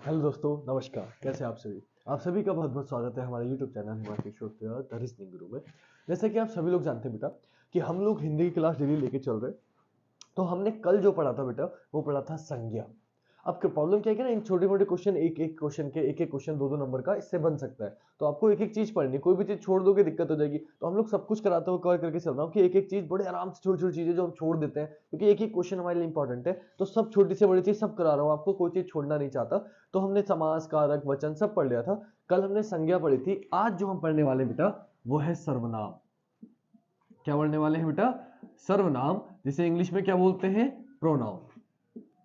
Hello दोस्तों, नमस्कार। कैसे आप सभी? आप सभी का बहुत बहुत स्वागत है हमारे YouTube channel Himachal show the reasoning गुरु में। जैसे कि आप सभी लोग जानते हैं बेटा कि हम लोग हिंदी की क्लास डेली लेके चल रहे हैं। तो हमने कल जो पढ़ा था बेटा, वो पढ़ा था संज्ञा। अब प्रॉब्लम क्या है कि ना, इन छोटे मोटे क्वेश्चन एक एक क्वेश्चन दो दो नंबर का इससे बन सकता है। तो आपको एक एक चीज पढ़नी, कोई भी चीज छोड़ दोगे दिक्कत हो जाएगी। तो हम लोग सब कुछ कराते हुए कवर करके चल रहा हूँ कि एक एक चीज बड़े आराम से, छोटी छोटी चीजें जो हम छोड़ देते हैं, क्योंकि एक एक क्वेश्चन हमारे लिए इंपॉर्टेंट है। तो सब छोटी से बड़ी चीज सब करा रहा हूँ आपको, कोई चीज छोड़ना नहीं चाहता। तो हमने समास, कारक, वचन सब पढ़ लिया था। कल हमने संज्ञा पढ़ी थी। आज जो हम पढ़ने वाले बेटा वो है सर्वनाम। क्या पढ़ने वाले हैं बेटा? सर्वनाम, जिसे इंग्लिश में क्या बोलते हैं? प्रोनाउन।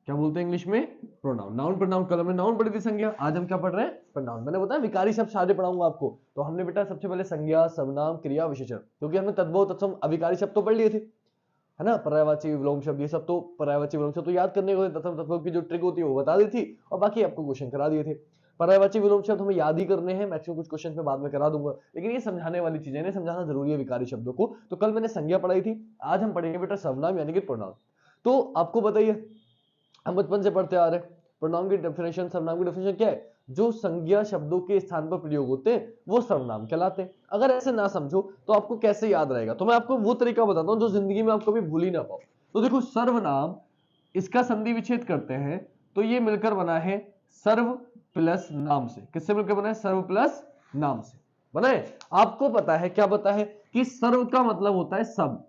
क्या बोलते हैं इंग्लिश में? प्रोनाउन। नाउन प्रोनाउन, कल हमने नाउन पढ़ी थी संज्ञा। आज हम क्या पढ़ रहे हैं? प्रोनाउन। मैंने बताया विकारी शब्द सारे पढ़ाऊंगा आपको। तो हमने बेटा सबसे पहले संज्ञा, सर्वनाम, क्रिया, विशेषण, क्योंकि हमने तद्भव तत्सम अविकारी शब्द तो पढ़ लिए थे, है ना। पर्यायवाची, विलोम शब्द, ये सब तो पर्यायवाची विलोम शब्द तो याद करने को, तत्सम तत्सम की जो ट्रिक होती है वो बता दी थी, और बाकी आपको क्वेश्चन करा दिए थे। पर्यायवाची विलोम शब्द हमें याद ही करने हैं, मैक्सिमम कुछ क्वेश्चन में बाद में करा दूंगा, लेकिन ये समझाने वाली चीजें, इन्हें समझाना जरूरी है विकारी शब्दों को। तो कल मैंने संज्ञा पढ़ाई थी, आज हम पढ़ेंगे बेटा सर्वनाम यानी कि प्रोनाउन। तो आपको बताइए, हम बचपन से पढ़ते आ रहे हैं प्रोनाउन की डेफिनेशन। सर्वनाम की डेफिनेशन क्या है? जो संज्ञा शब्दों के स्थान पर प्रयोग होते हैं वो सर्वनाम कहलाते हैं। अगर ऐसे ना समझो तो आपको कैसे याद रहेगा? तो मैं आपको वो तरीका बताता हूं जो जिंदगी में आप कभी भूल ही ना पाओ। तो देखो, सर्वनाम, इसका संधि विच्छेद करते हैं तो ये मिलकर बना है सर्व प्लस नाम से। किससे मिलकर बना है? सर्व प्लस नाम से बना है। आपको पता है, क्या पता है कि सर्व का मतलब होता है सब।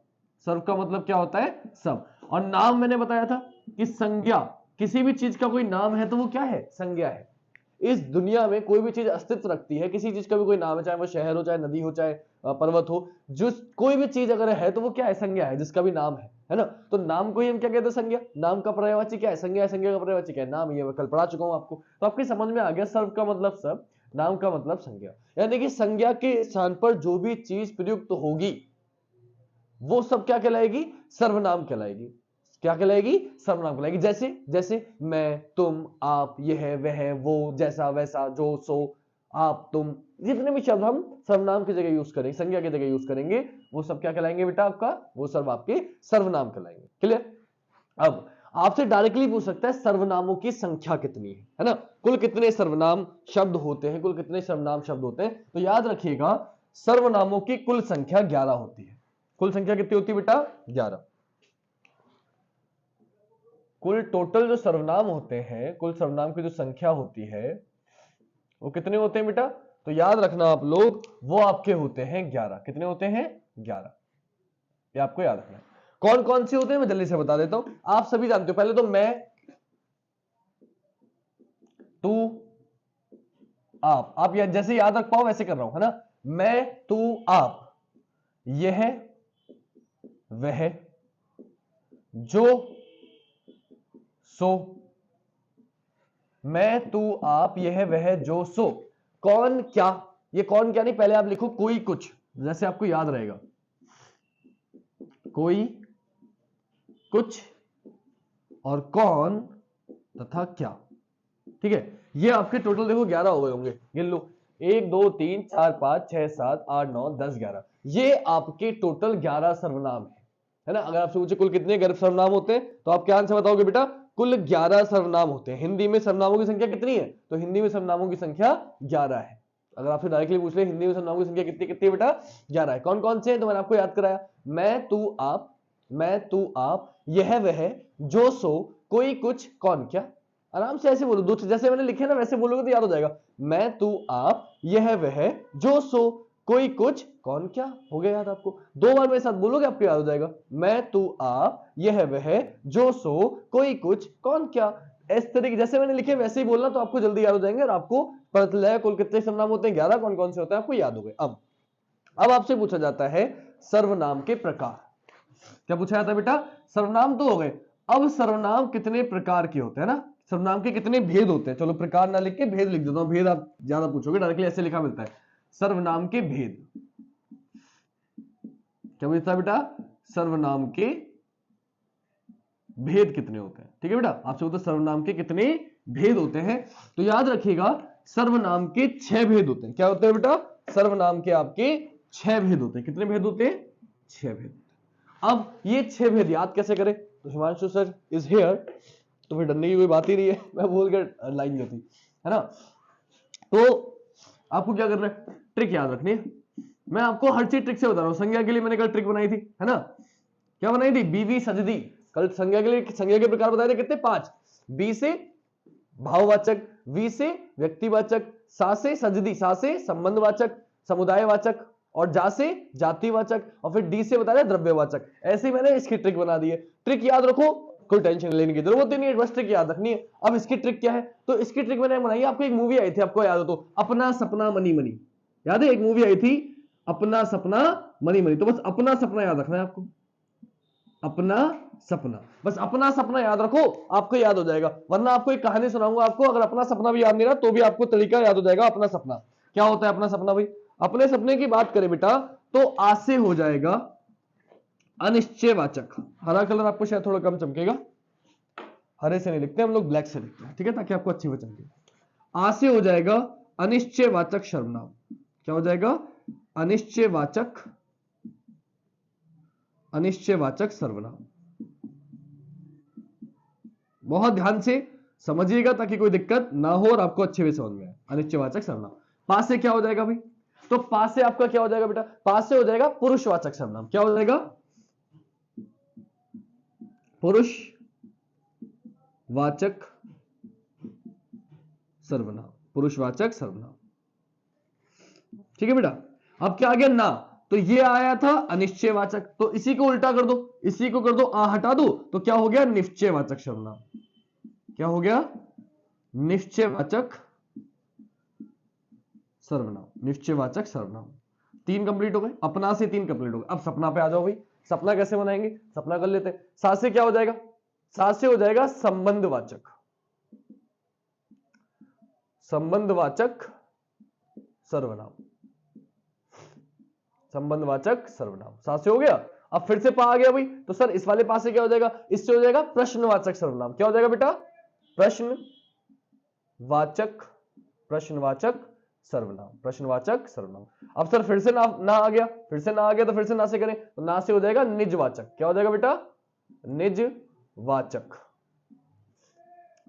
सर्व का मतलब क्या होता है? सब। और नाम मैंने बताया था कि संज्ञा, किसी भी चीज का कोई नाम है तो वो क्या है? संज्ञा है। इस दुनिया में कोई भी चीज अस्तित्व रखती है, किसी चीज का भी कोई नाम है, चाहे वो शहर हो, चाहे नदी हो, चाहे पर्वत हो, जो कोई भी चीज अगर है तो वो क्या है? संज्ञा है, जिसका भी नाम है ना। तो नाम को ही हम क्या कहते हैं? संज्ञा। नाम का पर्यायवाची क्या है? संज्ञा है। संज्ञा का पर्यायवाची क्या है? नाम। ये मैं कल पढ़ा चुका हूं आपको, तो आपकी समझ में आ गया। सर्व का मतलब सब, नाम का मतलब संज्ञा। यानी कि संज्ञा के स्थान पर जो भी चीज प्रयुक्त होगी वो सब क्या कहलाएगी? सर्वनाम कहलाएगी। क्या कहलाएगी? सर्वनाम कहलाएगी। जैसे जैसे मैं, तुम, आप, यह, वह, वो, जैसा, वैसा, जो, सो, आप, तुम, जितने भी शब्द हम सर्वनाम की जगह यूज करेंगे, संज्ञा की जगह यूज करेंगे, वो सब क्या कहलाएंगे बेटा? आपका वो सर्व आपके सर्वनाम कहलाएंगे। क्लियर? अब आपसे डायरेक्टली पूछ सकता है सर्वनामों की संख्या कितनी है ना। कुल कितने सर्वनाम शब्द होते हैं, कुल कितने सर्वनाम शब्द होते हैं? तो याद रखिएगा, सर्वनामों की कुल संख्या 11 होती है। कुल संख्या कितनी होती है बेटा? 11। कुल टोटल जो सर्वनाम होते हैं, कुल सर्वनाम की जो संख्या होती है वो कितने होते हैं बेटा? तो याद रखना आप लोग, वो आपके होते हैं 11। कितने होते हैं? 11। ये आपको याद रखना है। कौन कौन से होते हैं मैं जल्दी से बता देता हूं। आप सभी जानते हो, पहले तो मैं, तू, आप जैसे याद रख पाओ वैसे कर रहा हूं, है ना। मैं, तू, आप, यह, वह, जो, सो। मैं, तू, आप, यह, वह, जो, सो। कौन क्या, ये कौन क्या नहीं, पहले आप लिखो कोई कुछ, जैसे आपको याद रहेगा। कोई, कुछ और कौन तथा क्या। ठीक है, ये आपके टोटल देखो 11 हो गए होंगे। गिन लो, 1 2 3 4 5 6 7 8 9 10 11। ये आपके टोटल 11 सर्वनाम है ना। अगर आपसे पूछे कुल कितने सर्वनाम होते हैं तो आप क्या आंसर बताओगे बेटा? कुल 11 सर्वनाम होते हैं। हिंदी में सर्वनामों की संख्या कितनी है? तो हिंदी में सर्वनामों की संख्या 11 है। अगर आपसे डायरेक्टली पूछ ले हिंदी में सर्वनामों की संख्या कितनी कितनी बेटा? 11 है। कौन कौन से हैं? तो मैंने आपको याद कराया। मैं, तू, आप, मैं, तू, आप, यह, वह, जो, सो, कोई, कुछ, कौन, क्या। आराम से ऐसे बोलो, दो जैसे मैंने लिखे ना वैसे बोलोगे तो याद हो जाएगा। मैं, तू, आप, यह, वह, जो, सो, कोई, कुछ, कौन, क्या। हो गया याद आपको? 2 बार मेरे साथ बोलोगे आपको याद हो जाएगा। मैं, तू, आप, यह, वह, जो, सो, कोई, कुछ, कौन, क्या। इस तरीके जैसे मैंने लिखे वैसे ही बोलना, तो आपको जल्दी याद हो जाएंगे और आपको पता चल जाएगा कुल कितने सर्वनाम होते हैं। 11। कौन कौन से होते हैं आपको याद हो गए। अब आपसे पूछा जाता है सर्वनाम के प्रकार। क्या पूछा जाता है बेटा? सर्वनाम तो हो गए, अब सर्वनाम कितने प्रकार के होते हैं ना। सर्वनाम के कितने भेद होते हैं? चलो प्रकार ना लिख के भेद लिख देता हूं। भेद आप ज्यादा पूछोगे, डायरेक्टली ऐसे लिखा मिलता है। सर्वनाम के भेद। क्या पूछता है बेटा? सर्वनाम के भेद कितने होते हैं? ठीक है बेटा, आपसे बोलते सर्वनाम के कितने भेद होते हैं। तो याद रखिएगा, सर्वनाम के 6 भेद होते हैं। क्या होते हैं बेटा? सर्वनाम के आपके 6 भेद होते हैं। कितने भेद होते हैं? 6 भेद। अब ये 6 भेद याद कैसे करें? तो हिमांशु सर इज हियर, तो फिर डरने की कोई बात ही नहीं है। मैं बोल कर लाइन होती। है ना। तो आपको क्या करना है, ट्रिक याद रखनी है। मैं आपको हर चीज ट्रिक से बता रहा हूं। संज्ञा के लिए मैंने कल ट्रिक बनाई थी, है ना, क्या बनाई थी, बीवी सजदी। कल संज्ञा के लिए संज्ञा के प्रकार बताए थे कितने, 5। बी से भाववाचक, वी से व्यक्तिवाचक, सा से सजदी, सा से संबंधवाचक समुदायवाचक, और जा से जातिवाचक, और फिर डी से बताया द्रव्यवाचक। ऐसे ही मैंने इसकी ट्रिक बना दी है। ट्रिक याद रखो, कोई टेंशन लेने की जरूरत ही नहीं है, बस ट्रिक याद रखनी है। अब इसकी ट्रिक क्या है, तो इसकी ट्रिक मैंने बनाई है। आपको एक मूवी आई थी, आपको याद हो तो, अपना सपना मनी मनी, याद है, एक मूवी आई थी अपना सपना मनी मनी। तो बस अपना सपना याद रखना है आपको, अपना सपना, बस अपना सपना याद रखो, आपको याद हो जाएगा। वरना आपको एक कहानी सुनाऊंगा आपको, अगर अपना सपना भी याद नहीं रहा तो भी आपको तरीका याद हो जाएगा। अपना सपना क्या होता है, अपना सपना भाई, अपने सपने की बात करें बेटा तो आ से हो जाएगा अनिश्चयवाचक। हरा कलर आपको शायद थोड़ा कम चमकेगा, हरे से नहीं लिखते हम लोग, ब्लैक से लिखते हैं, ठीक है, ताकि आपको अच्छी वो चमके। आ से हो जाएगा अनिश्चयवाचक सर्वनाम। क्या हो जाएगा, अनिश्चयवाचक, अनिश्चयवाचक सर्वनाम। बहुत ध्यान से समझिएगा ताकि कोई दिक्कत ना हो और आपको अच्छे से समझ में आए। अनिश्चयवाचक सर्वनाम, पास से क्या हो जाएगा भाई, तो पास से आपका क्या हो जाएगा बेटा, पास से हो जाएगा पुरुषवाचक सर्वनाम। क्या हो जाएगा, पुरुषवाचक सर्वनाम, पुरुषवाचक सर्वनाम, ठीक है बेटा। अब क्या आ गया, ना, तो ये आया था अनिश्चयवाचक, तो इसी को उल्टा कर दो, इसी को कर दो, आ हटा दो, तो क्या हो गया, निश्चयवाचक सर्वनाम। क्या हो गया, निश्चयवाचक सर्वनाम, निश्चयवाचक सर्वनाम। 3 कंप्लीट हो गए, अपना से 3 कंप्लीट हो गए। अब सपना पे आ जाओ भाई, सपना कैसे बनाएंगे, सपना कर लेते हैं। सा से क्या हो जाएगा, सा से हो जाएगा संबंधवाचक, संबंधवाचक सर्वनाम, संबंधवाचक सर्वनाम, सा से हो गया। अब फिर से पा आ गया भाई, तो सर इस वाले पास से क्या हो जाएगा, इससे हो जाएगा प्रश्नवाचक सर्वनाम। क्या हो जाएगा बेटा, प्रश्नवाचक, प्रश्नवाचक सर्वनाम, प्रश्नवाचक सर्वनाम। अब सर फिर से ना आ गया, फिर से ना आ गया, तो फिर से ना से करें, तो ना से हो जाएगा निजवाचक। क्या हो जाएगा बेटा, निजवाचक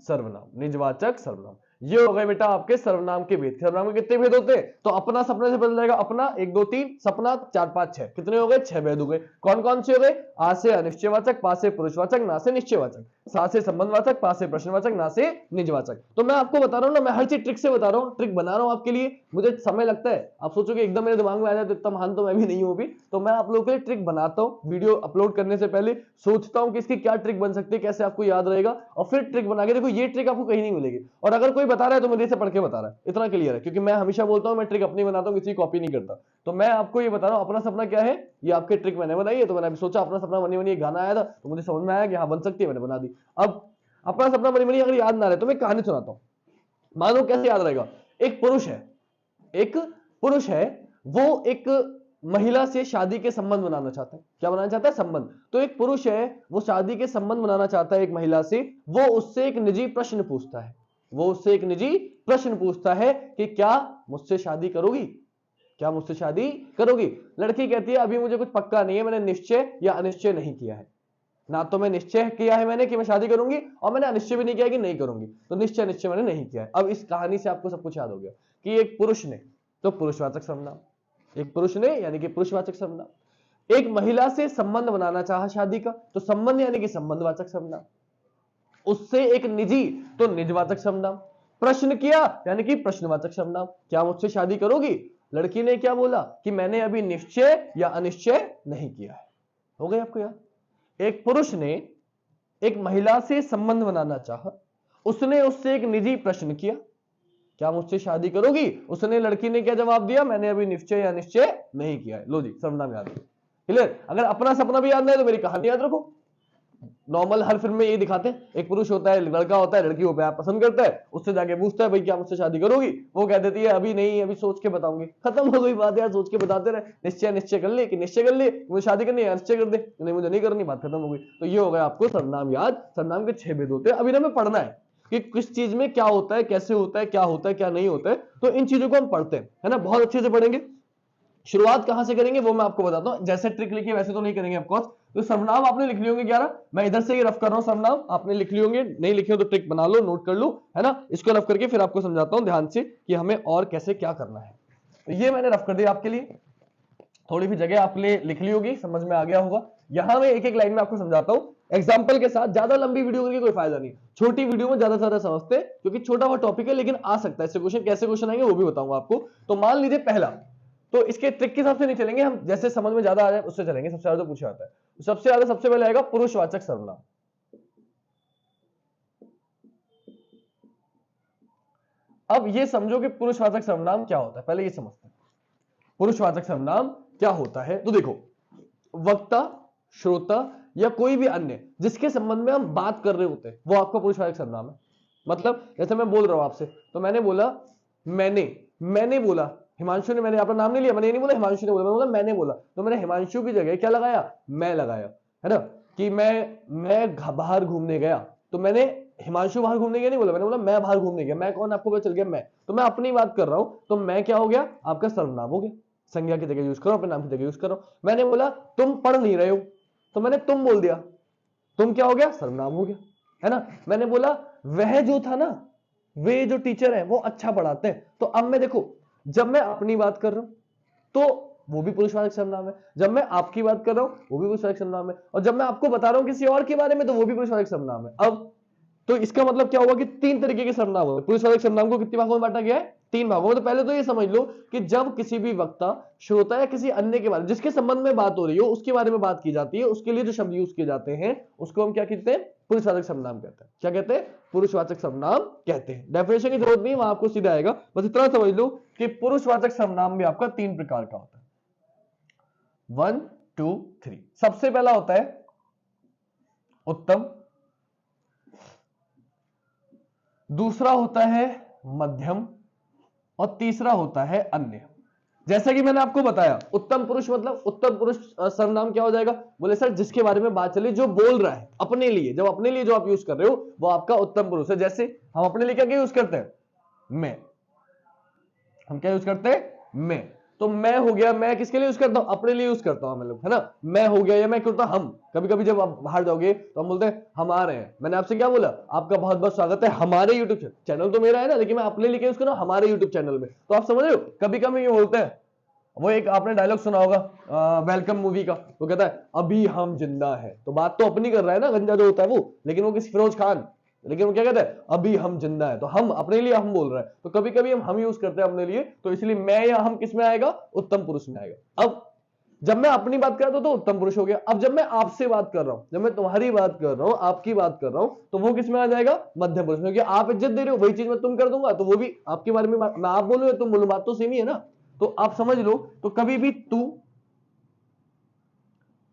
सर्वनाम, निजवाचक सर्वनाम। ये हो गए बेटा आपके सर्वनाम के भेद। सर्वनाम के कितने भेद होते हैं, तो अपना सपने से बदल जाएगा, अपना 1 2 3, सपना 4 5 6, कितने हो गए, 6 भेद हो गए। कौन कौन से हो गए, आ से अनिश्चयवाचक, पा से पुरुषवाचक, ना से निश्चयवाचक, सा से संबंधवाचक, पा से प्रश्नवाचक, ना से निजवाचक। तो मैं आपको बता रहा हूं ना, मैं हर चीज ट्रिक से बता रहा हूं, ट्रिक बना रहा हूं आपके लिए, मुझे समय लगता है। आप सोचोगे एकदम मेरे दिमाग में आ जाए, तो इतना महान तो मैं भी नहीं हूं अभी, तो मैं आप लोगों के लिए ट्रिक बनाता हूं। वीडियो अपलोड करने से पहले सोचता हूं कि इसकी क्या ट्रिक बन सकती है, कैसे आपको याद रहेगा, और फिर ट्रिक बना के देखो, ये ट्रिक आपको कहीं नहीं मिलेगी। और अगर कोई बता रहा है तो मेरे से पढ़ के बता रहा है, इतना क्लियर है, क्योंकि मैं हमेशा बोलता हूं मैं ट्रिक अपनी बनाता हूं, किसी कॉपी नहीं करता। तो मैं आपको ये बता रहा हूं, अपना सपना क्या है, ये आपके ट्रिक मैंने बनाई है। तो मैंने सोचा अपना सपना मनी मनी, गाना आया था तो मुझे समझ में आया कि हाँ बन सकती है, मैंने बना दी। अब अपना सपना मनी मनी अगर याद ना रहे तो मैं कहानी सुनाता हूं, मानो कैसे याद रहेगा। एक पुरुष है, एक पुरुष है, वो एक महिला से शादी के संबंध बनाना चाहता है। क्या बनाना चाहता है, संबंध। तो एक पुरुष है, वो शादी के संबंध बनाना चाहता है एक महिला से। वो उससे एक निजी प्रश्न पूछता है, वो उससे एक निजी प्रश्न पूछता है कि क्या मुझसे शादी करोगी, क्या मुझसे शादी करोगी। लड़की कहती है अभी मुझे कुछ पक्का नहीं है, मैंने निश्चय या अनिश्चय नहीं किया है। ना तो मैं निश्चय किया है मैंने कि मैं शादी करूंगी, और मैंने अनिश्चय भी नहीं किया कि नहीं करूंगी। तो निश्चय निश्चय मैंने नहीं किया है। अब इस कहानी से आपको सब कुछ याद हो गया कि एक पुरुष ने, तो पुरुषवाचक सर्वनाम, एक पुरुष ने यानी कि पुरुषवाचक सर्वनाम, एक महिला से संबंध बनाना चाहा शादी का, तो संबंध यानी कि संबंधवाचक सर्वनाम, उससे एक निजी, तो निजवाचक सर्वनाम, प्रश्न किया यानी कि प्रश्नवाचक सर्वनाम, क्या मुझसे शादी करोगी। लड़की ने क्या बोला कि मैंने अभी निश्चय या अनिश्चय नहीं किया है। हो गई आपको याद। एक पुरुष ने एक महिला से संबंध बनाना चाहा, उसने उससे एक निजी प्रश्न किया, क्या मुझसे शादी करोगी। उसने, लड़की ने क्या जवाब दिया, मैंने अभी निश्चय या निश्चय नहीं किया है। लो जी, सर्वनाम याद है, क्लियर। अगर अपना सपना भी याद नहीं है तो मेरी कहानी याद रखो। नॉर्मल हर फिल्म में यही दिखाते हैं, एक पुरुष होता है, लड़का होता है, लड़की को प्यार पसंद करता है, उससे जाके पूछता है भाई क्या मुझसे शादी करोगी। वो कह देती है अभी नहीं, अभी सोच के बताऊंगी। खत्म हो गई बात यार, सोच के बताते रहे। निश्चय निश्चय कर ले कि निश्चय कर ले मुझे शादी करनी है, निश्चय कर दे नहीं मुझे नहीं करनी, बात खत्म हो गई। तो ये हो गया आपको सर्वनाम याद। सर्वनाम के 6 भेद होते हैं। अभी ना हमें पढ़ना है कि किस चीज में क्या होता है, कैसे होता है, क्या होता है, क्या नहीं होता है। तो इन चीजों को हम पढ़ते हैं, है ना, बहुत अच्छे से पढ़ेंगे। शुरुआत कहां से करेंगे वो मैं आपको बताता हूं, जैसे ट्रिक लिखी वैसे तो नहीं करेंगे ऑफकोर्स। तो सर्वनाम आपने लिख लिए होंगे 11, मैं इधर से ही रफ कर रहा हूं, सर्वनाम आपने लिख लिए होंगे, नहीं लिखे हो तो ट्रिक बना लो, नोट कर लो, है ना। इसको रफ करके फिर आपको समझाता हूं ध्यान से कि हमें और कैसे क्या करना है। तो ये मैंने रफ कर दिया आपके लिए, थोड़ी भी जगह आपने लिख ली होगी, समझ में आ गया होगा। यहां मैं एक एक लाइन में आपको समझाता हूं एग्जाम्पल के साथ, ज्यादा लंबी वीडियो करके कोई फायदा नहीं, छोटी वीडियो में ज्यादा ज्यादा समझते हैं, क्योंकि छोटा हुआ टॉपिक है लेकिन आ सकता है इससे क्वेश्चन, कैसे क्वेश्चन आएंगे वो भी बताऊंगा आपको। तो मान लीजिए पहला, तो इसके ट्रिक के हिसाब से नहीं चलेंगे हम, जैसे समझ में ज्यादा आ जाए उससे चलेंगे। सबसे ज्यादा तो पूछा जाता है, सबसे ज्यादा सबसे पहले आएगा पुरुषवाचक सर्वनाम। अब ये समझो कि पुरुषवाचक सर्वनाम क्या होता है, पहले ये समझते हैं पुरुषवाचक सर्वनाम क्या होता है। तो देखो, वक्ता, श्रोता या कोई भी अन्य जिसके संबंध में हम बात कर रहे होते हैं वो आपका पुरुषवाचक सर्वनाम है। मतलब जैसे मैं बोल रहा हूं आपसे, तो मैंने बोला मैंने बोला, हिमांशु ने, मैंने अपना नाम नहीं लिया, मैंने नहीं बोला हिमांशु ने बोला, मैंने बोला मैंने बोला, तो मैंने हिमांशु की जगह क्या लगाया, मैं लगाया, है ना। कि मैं बाहर घूमने गया, तो मैंने हिमांशु बाहर घूमने गया नहीं बोला, मैंने बोला मैं बाहर घूमने गया। मैं कौन, आपको पता चल गया मैं, तो मैं अपनी बात कर रहा हूं, तो मैं क्या हो गया, आपका सर्वनाम हो गया। संज्ञा की जगह यूज करो, अपने नाम की जगह यूज करो। मैंने बोला तुम पढ़ नहीं रहे हो, तो मैंने तुम बोल दिया, तुम क्या हो गया, सर्वनाम हो गया, है ना। मैंने बोला वह जो था ना, वे जो टीचर है वो अच्छा पढ़ाते हैं, तो अब मैं देखो, जब मैं अपनी बात कर रहा हूं तो वो भी पुरुषवाचक सर्वनाम है, जब मैं आपकी बात कर रहा हूं वो भी पुरुषवाचक सर्वनाम है, और जब मैं आपको बता रहा हूं किसी और के बारे में तो वो भी पुरुषवाचक सर्वनाम है। अब तो इसका मतलब क्या हुआ कि तीन तरीके के सर्वनाम होते हैं। पुरुषवाचक सर्वनाम को कितने भागों में बांटा गया है, तीन भागों में। तो पहले तो ये समझ लो कि जब किसी भी वक्ता, श्रोता या किसी अन्य के बारे में, जिसके संबंध में बात हो रही हो उसके बारे में बात की जाती है, उसके लिए जो शब्द यूज किए जाते हैं उसको हम क्या कहते हैं, पुरुषवाचक सर्वनाम कहते हैं। क्या कहते हैं, पुरुषवाचक सर्वनाम कहते हैं। डेफिनेशन की जरूरत नहीं, वहां आपको सीधा आएगा, बस इतना समझ लो कि पुरुषवाचक सर्वनाम भी आपका तीन प्रकार का होता है। 1 2 3। सबसे पहला होता है उत्तम, दूसरा होता है मध्यम, और तीसरा होता है अन्य। जैसा कि मैंने आपको बताया, उत्तम पुरुष मतलब उत्तम पुरुष सर्वनाम क्या हो जाएगा, बोले सर जिसके बारे में बात चली, जो बोल रहा है अपने लिए, जब अपने लिए जो आप यूज कर रहे हो वो आपका उत्तम पुरुष है। जैसे हम अपने लिए क्या यूज करते हैं, मैं, हम क्या यूज करते हैं, मैं। तो मैं हो गया, मैं किसके लिए यूज करता हूं, अपने लिए यूज करता हूं हम लोग, है ना। मैं हो गया, या मैं करता हम, कभी कभी जब आप बाहर जाओगे तो हम बोलते हैं हम आ रहे हैं। मैंने आपसे क्या बोला, आपका बहुत बहुत स्वागत है हमारे यूट्यूब चैनल, तो मेरा है ना, लेकिन मैं अपने लिए यूज कर रहा हूं हमारे यूट्यूब चैनल में। तो आप समझ रहे हो, कभी कभी ये बोलते हैं, वो एक आपने डायलॉग सुना होगा वेलकम मूवी का, वो कहता है अभी हम जिंदा है, तो बात तो अपनी कर रहा है ना, गंजा जो होता है वो, लेकिन वो किसी फिरोज खान, लेकिन वो क्या कहता है, अभी हम जिंदा है, तो हम अपने लिए हम बोल रहे हैं। तो कभी कभी हम यूज करते हैं अपने लिए, तो इसलिए मैं या हम किस में आएगा, उत्तम पुरुष में आएगा। अब जब मैं अपनी बात कर रहा हूं तो उत्तम पुरुष हो गया। अब जब मैं आपसे बात कर रहा हूं, जब मैं तुम्हारी बात कर रहा हूं, आपकी बात कर रहा हूं, तो वो किस में आ जाएगा, मध्य पुरुष में, क्योंकि आप इज्जत दे रहे हो, वही चीज मैं तुम कर दूंगा, तो वो भी आपके बारे में मैं आप बोलूं या तुम बोलूं, बात तो सेम ही है ना। तो आप समझ लो, तो कभी भी तू,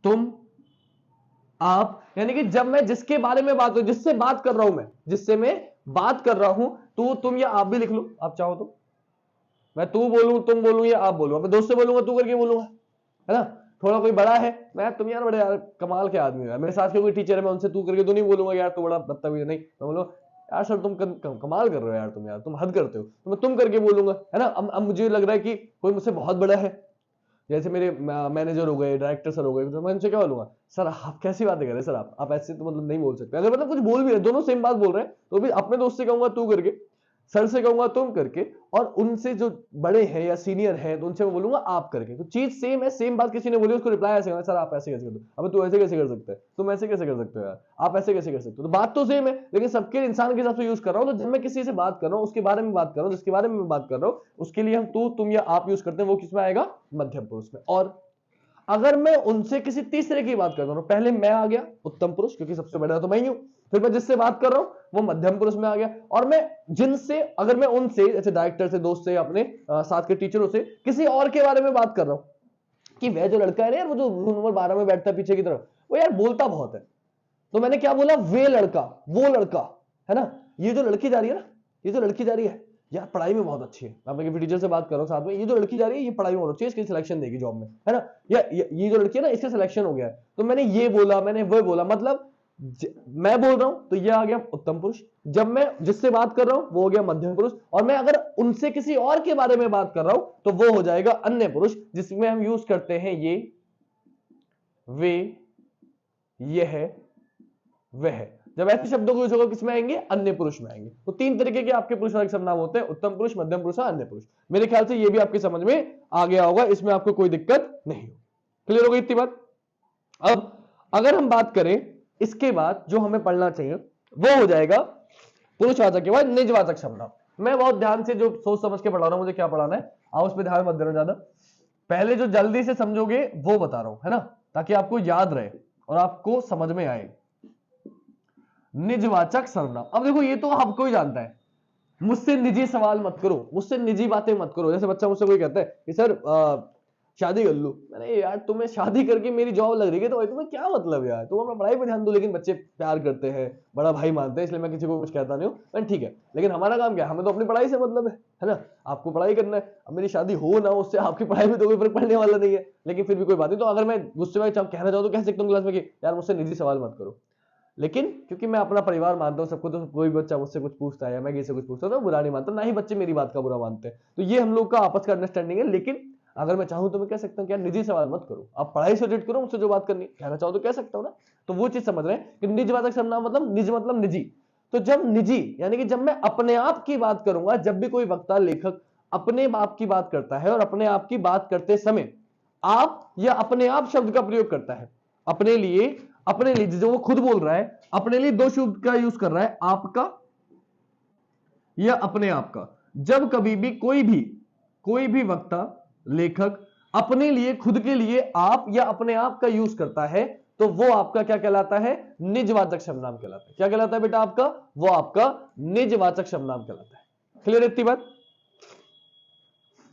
तुम, आप, यानी कि जब मैं जिसके बारे में बात, जिससे बात कर रहा हूं, मैं जिससे मैं बात कर रहा हूं, तू, तुम या आप भी लिख लो आप चाहो तो। मैं तू बोलूं, तुम बोलूं या आप बोलूं, अपने दोस्त से बोलूंगा तू करके बोलूंगा, है ना। थोड़ा कोई बड़ा है, मैं तुम यार बड़े यार कमाल के आदमी है, मेरे साथ के कोई टीचर है, मैं उनसे तू करके तो नहीं बोलूंगा यार तू बड़ा बदतमीज, नहीं, मैं बोलूं यार सर तुम कमाल कर रहे हो यार, तुम यार तुम हद करते हो, तो मैं तुम करके बोलूंगा, है ना। अब मुझे लग रहा है कि कोई मुझसे बहुत बड़ा है, जैसे मेरे मैनेजर हो गए, डायरेक्टर सर हो गए, तो मैं उनसे क्या बोलूंगा, सर आप कैसी बातें कर रहे हैं सर, आप ऐसे तो मतलब नहीं बोल सकते। अगर मतलब कुछ बोल भी रहे, दोनों सेम बात बोल रहे हैं, तो भी अपने दोस्त से कहूंगा तू करके, सर से कहूंगा तुम करके, और उनसे जो बड़े हैं या सीनियर हैं तो उनसे मैं बोलूंगा आप करके। तो चीज सेम है, सेम बात किसी ने बोली, उसको रिप्लाई ऐसे करना, सर आप ऐसे कैसे कर दो, अबे तू ऐसे कैसे कर सकते हैं, तुम ऐसे कैसे कर सकते हो यार, आप ऐसे कैसे कर सकते हो। तो बात तो सेम है, लेकिन सबके इंसान के हिसाब से यूज कर रहा हूं। तो जब मैं किसी से बात कर रहा हूं, उसके बारे में बात कर रहा हूं, जिसके बारे में मैं बात कर रहा हूं, उसके लिए हम तू, तुम या आप यूज करते हैं, वो किसमें आएगा, मध्यम पुरुष में। और अगर मैं उनसे किसी तीसरे की बात करता हूं, पहले मैं आ गया उत्तम पुरुष, क्योंकि सबसे बड़ा तो मैं ही हूं, फिर मैं जिससे बात कर रहा हूं वो मध्यम पुरुष में आ गया, और मैं जिनसे, अगर मैं उनसे, जैसे डायरेक्टर से, दोस्त से, अपने साथ के टीचरों से किसी और के बारे में बात कर रहा हूं कि वह जो लड़का है ना यार, वो जो रूम नंबर 12 में बैठता है पीछे की तरफ, वो यार बोलता बहुत है, तो मैंने क्या बोला, वे लड़का, वो लड़का, है ना। ये जो लड़की जा रही है ना, ये जो लड़की जा रही है यार पढ़ाई में बहुत अच्छी है, मैं अपने टीचर से बात कर रहा हूँ साथ में, ये जो लड़की जा रही है ये पढ़ाई में बहुत अच्छी है, इसकी सिलेक्शन देगी जॉब में, है ना। या ये जो लड़की है ना इसका सिलेक्शन हो गया है, तो मैंने ये बोला, मैंने वो बोला, मतलब मैं बोल रहा हूं तो ये आ गया उत्तम पुरुष, जब मैं जिससे बात कर रहा हूं वो हो गया मध्यम पुरुष, और मैं अगर उनसे किसी और के बारे में बात कर रहा हूं तो वो हो जाएगा अन्य पुरुष, जिसमें हम यूज करते हैं ये, वे, यह, वह। जब ऐसे शब्दों को यूज होगा किसमें आएंगे? अन्य पुरुष में आएंगे। तो तीन तरीके के आपके पुरुषवाचक सर्वनाम होते हैं, उत्तम पुरुष, मध्यम पुरुष और अन्य पुरुष। मेरे ख्याल से ये भी आपकी समझ में आ गया होगा, इसमें आपको कोई दिक्कत नहीं हो। क्लियर हो गई इतनी बात? अब अगर हम बात करें इसके बाद जो हमें पढ़ना चाहिए वो हो जाएगा पुरुषवाचक के बाद निजवाचक सर्वनाम। मैं बहुत ध्यान से जो सोच समझ के पढ़ा रहा हूं, मुझे क्या पढ़ाना है आप उस पर ध्यान मत देना ज्यादा, पहले जो जल्दी से समझोगे वो बता रहा हूं, है ना, ताकि आपको याद रहे और आपको समझ में आए। निजवाचक सर्वनाम, अब देखो ये तो आपको ही जानता है, मुझसे निजी सवाल मत करो, मुझसे निजी बातें मत करो। जैसे बच्चा मुझसे कोई कहता है कि सर शादी कर लो, मैंने यार तुम्हें शादी करके मेरी जॉब लग रही है तो भाई तुम्हें क्या मतलब यार, तुम अपना पढ़ाई पे ध्यान दो। लेकिन बच्चे प्यार करते हैं, बड़ा भाई मानते हैं, इसलिए मैं किसी को कुछ कहता नहीं हूँ, ठीक है, लेकिन हमारा काम क्या है, हमें तो अपनी पढ़ाई से मतलब है ना, आपको पढ़ाई करना है। अब मेरी शादी हो ना, उससे आपकी पढ़ाई में तो कोई फर्क पड़ने वाला नहीं है, लेकिन फिर भी कोई बात नहीं। तो अगर मैं गुस्से में कहना चाहूँ तो कह सकता हूँ क्लास में कि यार मुझसे निजी सवाल मत करो, लेकिन क्योंकि मैं अपना परिवार मानता हूं सबको, तो कोई बच्चा मुझसे कुछ पूछता है या मैं किसी से कुछ पूछता हूं तो बुरा नहीं मानता, ना ही बच्चे मेरी बात का बुरा मानते हैं। तो ये हम लोग का आपस का अंडरस्टैंडिंग है। लेकिन अगर मैं चाहूं तो मैं कह सकता हूं कि यार निजी सवाल मत करो, आप पढ़ाई से रिलेटेड करो, मुझसे जो बात करनी कहना चाहो तो कह सकता हूं ना। तो वो चीज समझ रहे हैं कि निजवाचक सर्वनाम मतलब निज मतलब निजी। तो जब निजी यानी कि जब मैं अपने आप की बात करूंगा, जब भी कोई वक्ता लेखक अपने आप की बात करता है और अपने आप की बात करते समय आप या अपने आप शब्द का प्रयोग करता है, अपने लिए जो वो खुद बोल रहा है, अपने लिए दो शब्द का यूज कर रहा है, आपका या अपने आप का। जब कभी भी कोई भी वक्ता लेखक अपने लिए खुद के लिए आप या अपने आप का यूज करता है तो वो आपका क्या कहलाता है? निजवाचक सर्वनाम कहलाता है। क्या कहलाता है बेटा आपका? वो आपका निजवाचक सर्वनाम कहलाता है। क्लियर इतनी बात?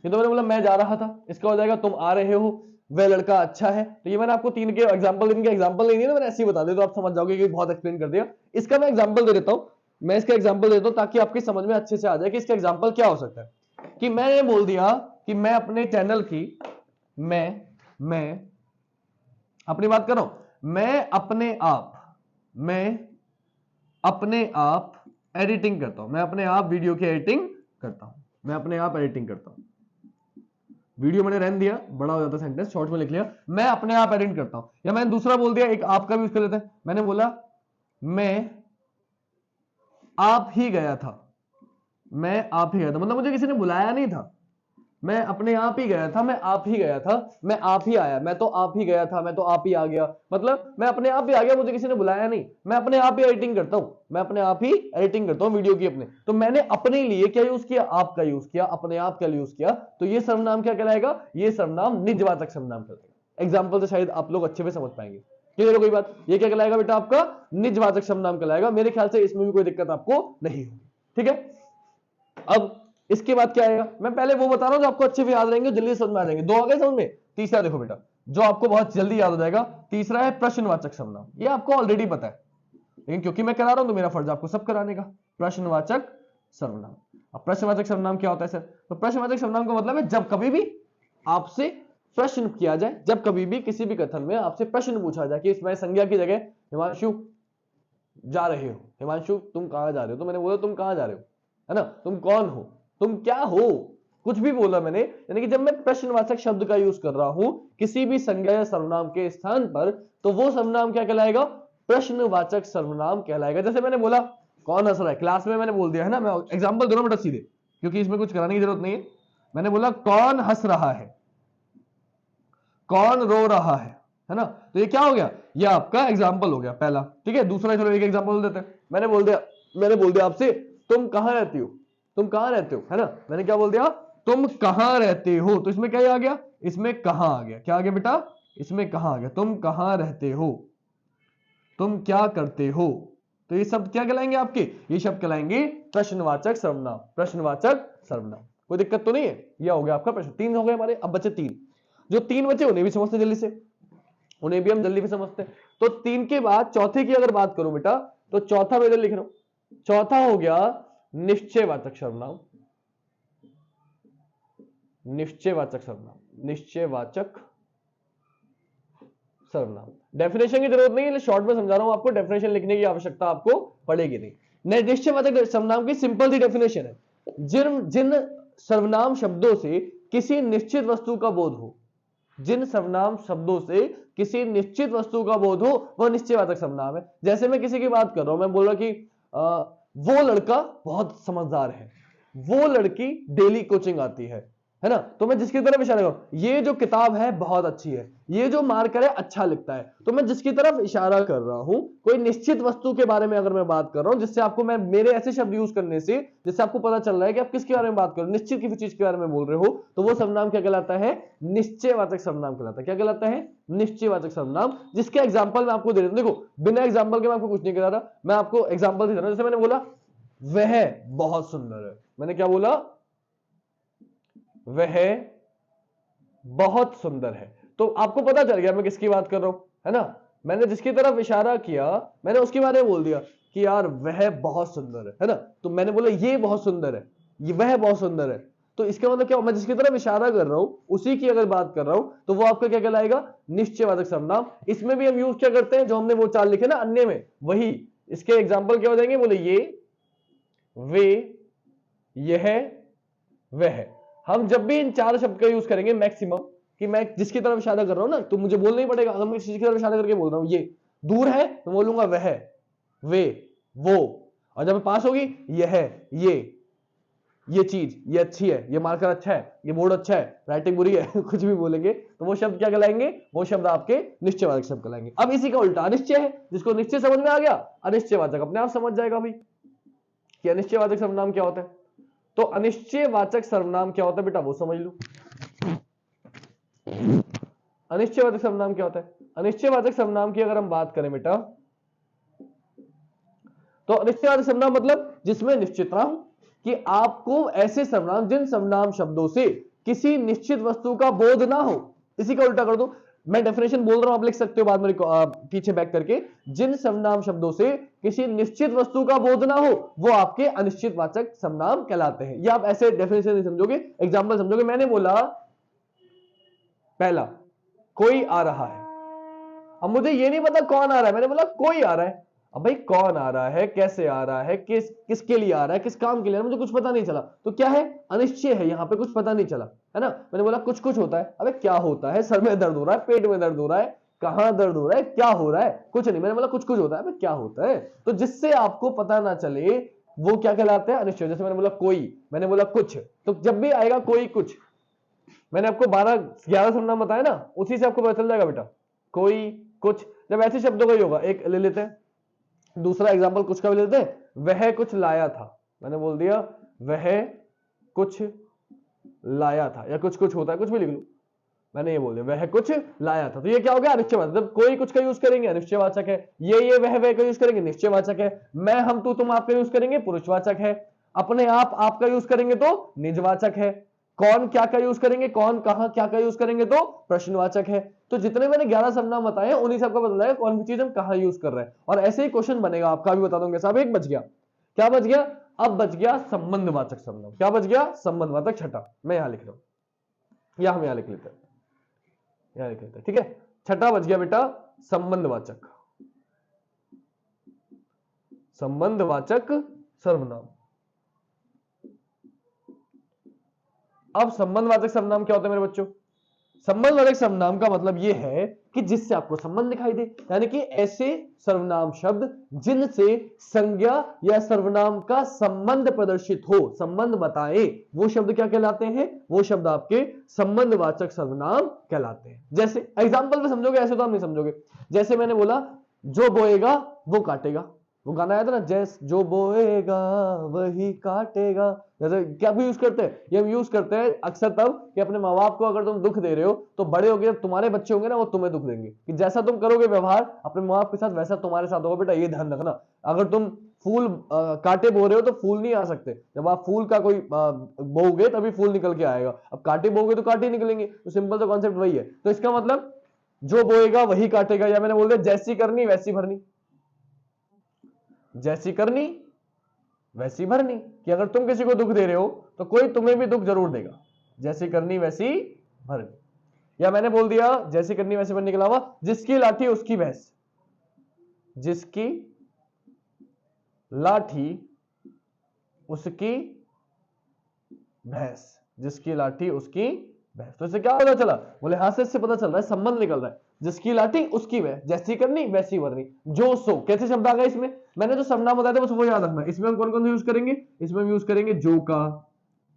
ये तो मैंने बोला मैं जा रहा था, इसका हो जाएगा तुम आ रहे हो, वह लड़का अच्छा है। तो ये मैंने आपको तीन के एग्जांपल, इनके एग्जांपल नहीं दिए, मैंने ऐसे ही बता दिया तो आप समझ जाओगे कि बहुत एक्सप्लेन कर दिया। इसका मैं एग्जांपल दे देता हूं, मैं इसका एग्जांपल देता हूं ताकि आपकी समझ में अच्छे से आ जाए कि इसका एग्जांपल क्या हो सकता है। कि मैंने बोल दिया कि मैं अपने चैनल की मैं अपनी बात कर रहा हूं, मैं अपने आप एडिटिंग करता हूं, मैं अपने आप वीडियो की एडिटिंग करता हूं, मैं अपने आप एडिटिंग करता हूं। वीडियो मैंने रहने दिया, बड़ा हो जाता सेंटेंस, शॉर्ट में लिख लिया, मैं अपने आप एडिट करता हूं। या मैंने दूसरा बोल दिया, एक आपका भी यूज कर लेते हैं, मैंने बोला मैं आप ही गया था, मैं आप ही गया था, मतलब मुझे किसी ने बुलाया नहीं था, मैं अपने आप ही गया था, मैं आप ही गया था, मैं आप ही आया, मैं तो आप ही गया था, मैं तो आप ही आ गया, मतलब मैं अपने आप ही आ गया, मुझे किसी ने बुलाया नहीं, मैं अपने आप ही एडिटिंग करता हूं, मैं अपने आप ही एडिटिंग करता हूं वीडियो की अपने। तो मैंने अपने लिए क्या यूज किया? आपका यूज किया, अपने आप का यूज किया, तो ये सर्वनाम क्या कहलाएगा? ये सर्वनाम निजवाचक सर्वनाम कहलाएगा। एग्जाम्पल से शायद आप लोग अच्छे से समझ पाएंगे। क्लियर हो कोई बात? ये क्या कहलाएगा बेटा? आपका निजवाचक सर्वनाम कहलाएगा। मेरे ख्याल से इसमें भी कोई दिक्कत आपको नहीं होगी। ठीक है, अब इसके बाद क्या आएगा? मैं पहले वो बता रहा हूं जो आपको अच्छे से याद रहेंगे, जल्दी समझ में आ जाएंगे। दो आ गए समझ में? तीसरा देखो बेटा, जो आपको बहुत जल्दी याद हो जाएगा, तीसरा है प्रश्नवाचक सर्वनाम। ये आपको ऑलरेडी पता है, लेकिन क्योंकि मैं करा रहा हूं तो मेरा फर्ज आपको सब कराने का। प्रश्नवाचक सर्वनाम। अब प्रश्नवाचक सर्वनाम क्या होता है सर? तो प्रश्नवाचक सर्वनाम का मतलब है जब कभी भी आपसे प्रश्न किया जाए, जब कभी भी किसी भी कथन में आपसे प्रश्न पूछा जाए कि इसमें संज्ञा की जगह हिमांशु जा रहे हो, हिमांशु तुम कहां जा रहे हो, तो मैंने बोला तुम कहां जा रहे हो, है ना, तुम कौन हो, तुम क्या हो, कुछ भी बोला मैंने, यानी कि जब मैं प्रश्नवाचक शब्द का यूज कर रहा हूं किसी भी संज्ञा या सर्वनाम के स्थान पर, तो वो सर्वनाम क्या कहलाएगा? प्रश्नवाचक सर्वनाम कहलाएगा। जैसे मैंने बोला कौन हंस रहा है, क्लास में मैंने बोल दिया, है ना, मैं एग्जांपल दे रहा हूं बेटा सीधे, क्योंकि इसमें कुछ कराने की जरूरत नहीं है। मैंने बोला कौन हंस रहा है, कौन रो रहा है ना, तो ये क्या हो गया? ये आपका एग्जाम्पल हो गया पहला। ठीक है, दूसरा चलो एक एग्जाम्पल देते हैं। मैंने बोल दिया आपसे तुम कहां रहती हो, तुम कहां रहते हो, है ना, मैंने क्या बोल दिया? तुम कहां रहते हो। तो इसमें क्या आ गया? इसमें कहां आ गया। क्या आ गया बेटा? इसमें कहां आ गया। तुम कहां रहते हो, तुम क्या करते हो। तो ये शब्द क्या कहलाएंगे आपके? ये शब्द कहलाएंगे प्रश्नवाचक सर्वनाम। प्रश्नवाचक सर्वनाम, कोई दिक्कत तो नहीं है? यह हो गया आपका प्रश्न। तीन हो गए हमारे, अब बचे तीन। जो तीन बचे उन्हें भी समझते जल्दी से, उन्हें भी हम जल्दी से समझते हैं। तो तीन के बाद चौथे की अगर बात करूं बेटा, तो चौथा मैं इधर लिख रहा हूं, चौथा हो गया निश्चयवाचक सर्वनाम। निश्चयवाचक सर्वनाम, निश्चयवाचक सर्वनाम। डेफिनेशन की जरूरत नहीं है, शॉर्ट में समझा रहा हूं आपको, डेफिनेशन लिखने की आवश्यकता आपको पड़ेगी नहीं। निश्चयवाचक सर्वनाम की सिंपल सी डेफिनेशन है, जिन जिन सर्वनाम शब्दों से किसी निश्चित वस्तु का बोध हो, जिन सर्वनाम शब्दों से किसी निश्चित वस्तु का बोध हो वह निश्चयवाचक सर्वनाम है। जैसे मैं किसी की बात कर रहा हूं, मैं बोल रहा कि वो लड़का बहुत समझदार है, वो लड़की डेली कोचिंग आती है ना, तो मैं जिसकी तरफ इशारा करूं, ये जो किताब है बहुत अच्छी है, ये जो मार्कर है अच्छा लिखता है, तो मैं जिसकी तरफ इशारा कर रहा हूं, कोई निश्चित वस्तु के बारे में अगर मैं बात कर रहा हूं, जिससे आपको मैं मेरे ऐसे शब्द यूज करने से जिससे आपको पता चल रहा है कि आप किसके बारे में बात कर रहे हो, निश्चित किसी चीज के बारे में बोल रहे हो, तो वो सर्वनाम क्या कहलाता है, निश्चयवाचक सर्वनाम कहलाता है। क्या कहलाता है, निश्चयवाचक सर्वनाम। जिसके एग्जाम्पल मैं आपको दे रहा हूं, देखो बिना एग्जाम्पल के मैं आपको कुछ नहीं कह रहा, मैं आपको एग्जाम्पल दे रहा हूं। जैसे मैंने बोला वह बहुत सुंदर है, मैंने क्या बोला, वह बहुत सुंदर है, तो आपको पता चल गया मैं किसकी बात कर रहा हूं, है ना। मैंने जिसकी तरफ इशारा किया मैंने उसके बारे में बोल दिया कि यार वह बहुत सुंदर है ना, तो मैंने बोला ये बहुत सुंदर है, ये वह बहुत सुंदर है, तो इसका मतलब क्या, मैं जिसकी तरफ इशारा कर रहा हूं उसी की अगर बात कर रहा हूं तो वो आपका क्या कहलाएगा, निश्चयवाचक सर्वनाम। इसमें भी हम यूज क्या करते हैं, जो हमने वो चार लिखे ना अन्य में, वही इसके एग्जाम्पल क्या हो जाएंगे, बोले ये, वे, यह, वह। हम जब भी इन चार शब्द का यूज करेंगे मैक्सिमम, कि मैं जिसकी तरफ इशारा कर रहा हूं ना, तो मुझे बोलना ही पड़ेगा। अगर मैं किसी की तरफ इशारा करके बोल रहा हूं ये दूर है, तो बोलूंगा वह, वे, वो, और जब पास होगी यह, ये चीज, ये अच्छी है, ये मार्कर अच्छा है, ये बोर्ड अच्छा है, राइटिंग बुरी है कुछ भी बोलेंगे तो वो शब्द क्या कहलाएंगे, वो शब्द आपके निश्चयवाचक शब्द कहलाएंगे। अब इसी का उल्टा अनिश्चय है, जिसको निश्चय समझ में आ गया, अनिश्चयवाचक अपने आप समझ जाएगा भाई कि अनिश्चयवाचक सर्वनाम क्या होता है। तो अनिश्चयवाचक सर्वनाम क्या होता है बेटा, वो समझ लो। अनिश्चयवाचक सर्वनाम क्या होता है, अनिश्चयवाचक सर्वनाम की अगर हम बात करें बेटा, तो अनिश्चयवाचक सर्वनाम मतलब जिसमें निश्चितता हो कि आपको ऐसे सर्वनाम, जिन सर्वनाम शब्दों से किसी निश्चित वस्तु का बोध ना हो, इसी का उल्टा कर दो, मैं डेफिनेशन बोल रहा हूं आप लिख सकते हो बाद में पीछे बैक करके, जिन सर्वनाम शब्दों से किसी निश्चित वस्तु का बोध ना हो वो आपके अनिश्चितवाचक सर्वनाम कहलाते हैं। या आप ऐसे डेफिनेशन नहीं समझोगे, एग्जांपल समझोगे। मैंने बोला पहला, कोई आ रहा है, अब मुझे ये नहीं पता कौन आ रहा है, मैंने बोला कोई आ रहा है। अब भाई कौन आ रहा है, कैसे आ रहा है, किसके लिए आ रहा है, किस काम के लिए, मुझे कुछ पता नहीं चला, तो क्या है, अनिश्चय है, यहां पे कुछ पता नहीं चला, है ना। मैंने बोला कुछ कुछ होता है, अबे क्या होता है, सर में दर्द हो रहा है, पेट में दर्द हो रहा है, कहां दर्द हो रहा है, क्या हो रहा है, कुछ नहीं, मैंने बोला कुछ कुछ होता है, अबे क्या होता है, तो जिससे आपको पता ना चले वो क्या कहलाता है, अनिश्चय। जैसे मैंने बोला कोई, मैंने बोला कुछ, तो जब भी आएगा कोई कुछ, मैंने आपको 12-11 सर्वनाम बताया ना, उसी से आपको पता चल जाएगा बेटा, कोई कुछ। जब ऐसे शब्दों का ही होगा, एक ले लेते हैं, दूसरा एग्जांपल कुछ का भी लेते हैं, वह कुछ लाया था, मैंने बोल दिया वह कुछ लाया था, या कुछ कुछ होता है, कुछ भी लिख लो, मैंने ये बोल दिया वह कुछ लाया था, तो ये क्या हो गया, अनिश्चयवाचक। जब कोई कुछ का यूज करेंगे अनिश्चयवाचक है, ये वह का यूज करेंगे निश्चयवाचक है, मैं हम तू तुम आपका यूज करेंगे पुरुषवाचक है, अपने आप आपका यूज करेंगे तो निजवाचक है, कौन क्या का यूज करेंगे, कौन कहां क्या का यूज करेंगे तो प्रश्नवाचक है। तो जितने मैंने 11 सर्वनाम बताए हैं उन्हीं सबका पता लगेगा कौन सी चीज हम कहां यूज कर रहे हैं, और ऐसे ही क्वेश्चन बनेगा आपका भी बता दूंगा साहब। एक बच गया, क्या बच गया, अब बच गया संबंधवाचक सर्वनाम। क्या बच गया, संबंधवाचक, छठा, मैं यहां लिख रहा हूं, या हम यहां लिख लेते हैं, यहां लिख लेते हैं, ठीक है। छठा बच गया बेटा संबंधवाचक, संबंधवाचक सर्वनाम। अब संबंधवाचक सर्वनाम क्या होता है मेरे बच्चों, संबंधवाचक सर्वनाम का मतलब यह है कि जिससे आपको संबंध दिखाई दे, यानी कि ऐसे सर्वनाम शब्द जिनसे संज्ञा या सर्वनाम का संबंध प्रदर्शित हो, संबंध बताए, वो शब्द क्या कहलाते हैं, वो शब्द आपके संबंधवाचक सर्वनाम कहलाते हैं। जैसे एग्जांपल में समझोगे, ऐसे तो आप नहीं समझोगे। जैसे मैंने बोला जो बोएगा वो काटेगा, वो गाना आया था ना, जैसे जो बोएगा वही काटेगा, जैसे क्या भी यूज करते हैं, ये हम यूज करते हैं अक्सर तब कि अपने माँ बाप को अगर तुम दुख दे रहे हो तो बड़े होगे जब तुम्हारे बच्चे होंगे ना वो तुम्हें दुख देंगे, कि जैसा तुम करोगे व्यवहार अपने माँ बाप के साथ वैसा तुम्हारे साथ होगा बेटा, ये ध्यान रखना। अगर तुम फूल कांटे बो रहे हो तो फूल नहीं आ सकते, जब आप फूल का कोई बोओगे तभी फूल निकल के आएगा, अब कांटे बोओगे तो कांटे निकलेंगे, तो सिंपल सा कॉन्सेप्ट वही है। तो इसका मतलब जो बोएगा वही काटेगा, या मैंने बोल दिया जैसी करनी वैसी भरनी, जैसी करनी वैसी भरनी, कि अगर तुम किसी को दुख दे रहे हो तो कोई तुम्हें भी दुख जरूर देगा, जैसी करनी वैसी भरनी। या मैंने बोल दिया जैसी करनी वैसे बनने के अलावा जिसकी लाठी उसकी भैंस, जिसकी लाठी उसकी भैंस, जिसकी लाठी उसकी भैंस। तो इससे क्या पता चला? बोले हाँ से इससे पता चल रहा है, संबंध निकल रहा है, जिसकी लाठी उसकी भैंस, जैसी करनी वैसी भरनी। जो सो कैसे शब्द आ गए इसमें? मैंने जो सर्वनाम बताया था बस वो याद रखना। इसमें हम कौन कौन से यूज करेंगे? इसमें हम यूज करेंगे जो का,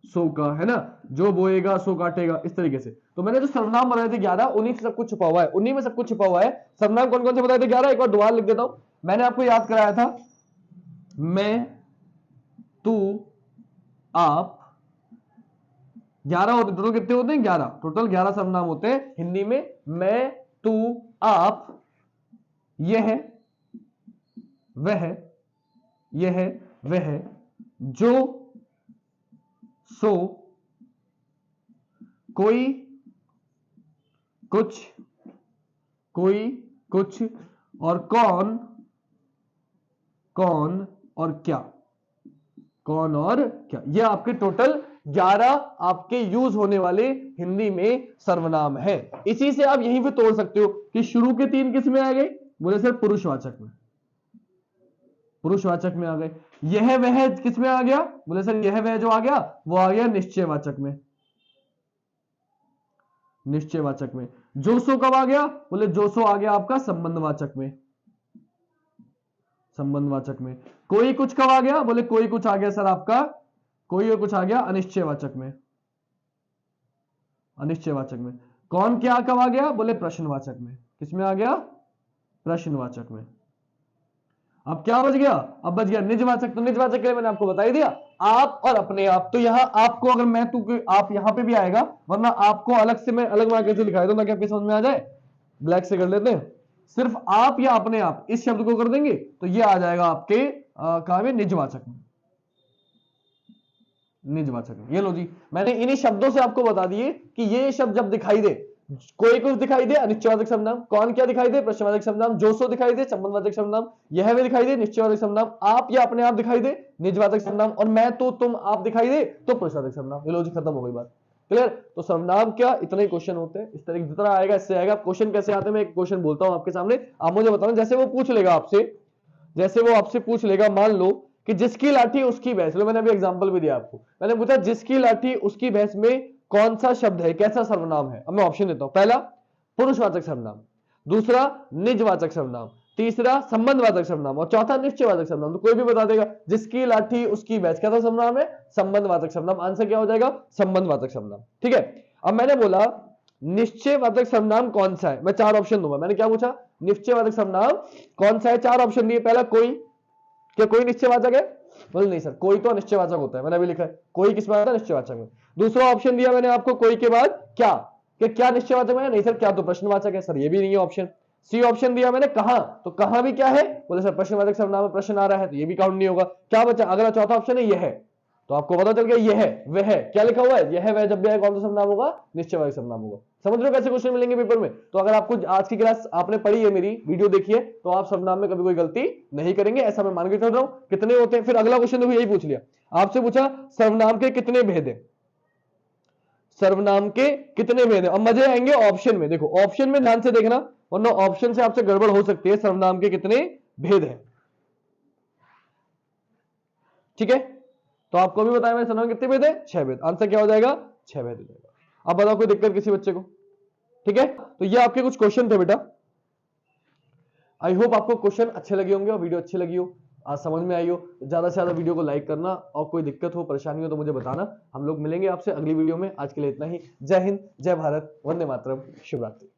सो का, है ना, जो बोएगा सो काटेगा, इस तरीके से। तो मैंने जो सर्वनाम बनाए थे 11, उन्हीं से सब कुछ छुपा हुआ है, उन्हीं में सब कुछ छुपा हुआ है। सर्वनाम कौन कौन से बताए थे 11? एक बार दोबारा लिख देता हूं। मैंने आपको याद कराया था मैं, तू, आप, 11 होते, टोटल कितने होते हैं? 11, टोटल 11 सर्वनाम होते हैं हिंदी में। मैं, तू, आप, यह, वह, यह, वह, जो, सो, कोई, कुछ, कोई, कुछ, और कौन, कौन और क्या, कौन और क्या। ये आपके टोटल 11 आपके यूज होने वाले हिंदी में सर्वनाम है। इसी से आप यहीं पे तोड़ सकते हो कि शुरू के 3 किस में आ गए? बोले सर पुरुषवाचक में, पुरुषवाचक में आ गए। यह वह किस में आ गया? बोले सर यह वह जो आ गया वो आ गया निश्चयवाचक में, निश्चयवाचक में। जो सो कब आ गया? बोले जो सो आ गया आपका संबंधवाचक में, संबंधवाचक में। कोई कुछ कब आ गया? बोले कोई कुछ आ गया सर आपका, कोई और कुछ आ गया अनिश्चयवाचक में, अनिश्चयवाचक में। कौन क्या कब आ गया? बोले प्रश्नवाचक में। किसमें आ गया? प्रश्नवाचक में। अब क्या बच गया? अब बच गया निजवाचक। तो निजवाचक के लिए मैंने आपको बता ही दिया, आप और अपने आप। तो यहां आपको अगर मैं तू आप यहां पे भी आएगा, वरना आपको अलग से मैं अलग मार्कर से लिखा दूं ताकि आपके समझ में आ जाए। ब्लैक से कर लेते हैं, सिर्फ आप या अपने आप इस शब्द को कर देंगे तो ये आ जाएगा आपके कहां में? निजवाचक में, निजवाचक में। ये लो जी, मैंने इन्हीं शब्दों से आपको बता दिए कि ये शब्द जब दिखाई दे, कोई कुछ दिखाई दे अनिश्चयवाचक सर्वनाम, कौन क्या दिखाई दे प्रश्नवाचक सर्वनाम, जो सो दिखाई दे संबंधवाचक सर्वनाम, यह वे दिखाई दे निश्चयवाचक सर्वनाम, आप या अपने आप दिखाई दे निजवाचक सर्वनाम, और मैं तो तुम आप दिखाई दे तो प्रश्नवाचक सर्वनाम। ये लो जी, खत्म हो गई बात। क्लियर? तो सर्वनाम क्या, इतने ही क्वेश्चन होते हैं। इस तरीके जितना आएगा इससे आएगा। क्वेश्चन कैसे आते हैं मैं एक क्वेश्चन बोलता हूं आपके सामने, आप मुझे बताना। जैसे वो पूछ लेगा आपसे, जैसे वो आपसे पूछ लेगा, मान लो कि जिसकी लाठी उसकी भैंस। लो मैंने अभी एग्जांपल भी दिया आपको, मैंने पूछा जिसकी लाठी उसकी भैंस में कौन सा शब्द है, कैसा सर्वनाम है। अब मैं ऑप्शन देता हूं। पहला पुरुषवाचक सर्वनाम, दूसरा निजवाचक सर्वनाम, तीसरा संबंधवाचक सर्वनाम, और चौथा निश्चयवाचक सर्वनाम। तो कोई भी बता देगा जिसकी लाठी उसकी भैंस, कैसा सर्वनाम है? संबंधवाचक सर्वनाम। आंसर क्या हो जाएगा? संबंधवाचक सर्वनाम। ठीक है। अब मैंने बोला निश्चयवाचक सर्वनाम कौन सा है, मैं 4 ऑप्शन दूंगा। मैंने क्या पूछा? निश्चयवाचक सर्वनाम कौन सा है? 4 ऑप्शन दिए। पहला कोई, क्या कोई निश्चयवाचक है? बोले नहीं सर, कोई तो अनिश्चयवाचक होता है, मैंने अभी लिखा है कोई किस में आता है? निश्चयवाचक में। दूसरा ऑप्शन दिया मैंने आपको कोई के बाद क्या, कि क्या निश्चयवाचक में? नहीं सर, क्या तो प्रश्नवाचक है। सर ये भी नहीं है ऑप्शन। सी ऑप्शन दिया मैंने कहां, तो कहां भी क्या है? बोले सर प्रश्नवाचक सर्वनाम में प्रश्न आ रहा है, तो ये भी काउंट नहीं होगा। क्या बचा? अगला चौथा ऑप्शन है यह है, तो आपको पता चल गया यह है वह है। क्या लिखा हुआ है? यह वह जब भी आए कौन सा सर्वनाम होगा? निश्चयवाचक सर्वनाम होगा। समझ रहे हो कैसे क्वेश्चन मिलेंगे पेपर में? तो अगर आपको आज की क्लास आपने पढ़ी है, मेरी वीडियो देखी है, तो आप सर्वनाम में कभी कोई गलती नहीं करेंगे, ऐसा मैं मान के चल रहा हूं। कितने होते हैं? फिर अगला क्वेश्चन देखो, यही पूछ लिया आपसे, पूछा सर्वनाम के कितने भेद है, सर्वनाम के कितने भेद है। अब मजे आएंगे ऑप्शन में। देखो ऑप्शन में ध्यान से देखना, वरना ऑप्शन से आपसे गड़बड़ हो सकती है। सर्वनाम के कितने भेद है, ठीक है। तो आपको भी बताया मैंने, सर्वनाम कितने भेद है? 6 भेद। आंसर क्या हो जाएगा? 6 भेद हो जाएगा। अब बताओ कोई दिक्कत किसी बच्चे को? ठीक है। तो ये आपके कुछ क्वेश्चन थे बेटा। आई होप आपको क्वेश्चन अच्छे लगे होंगे और वीडियो अच्छी लगी हो, आज समझ में आई हो। ज्यादा से ज्यादा वीडियो को लाइक करना, और कोई दिक्कत हो परेशानी हो तो मुझे बताना। हम लोग मिलेंगे आपसे अगली वीडियो में। आज के लिए इतना ही। जय हिंद, जय भारत, वंदे मातरम, शुभ रात्रि।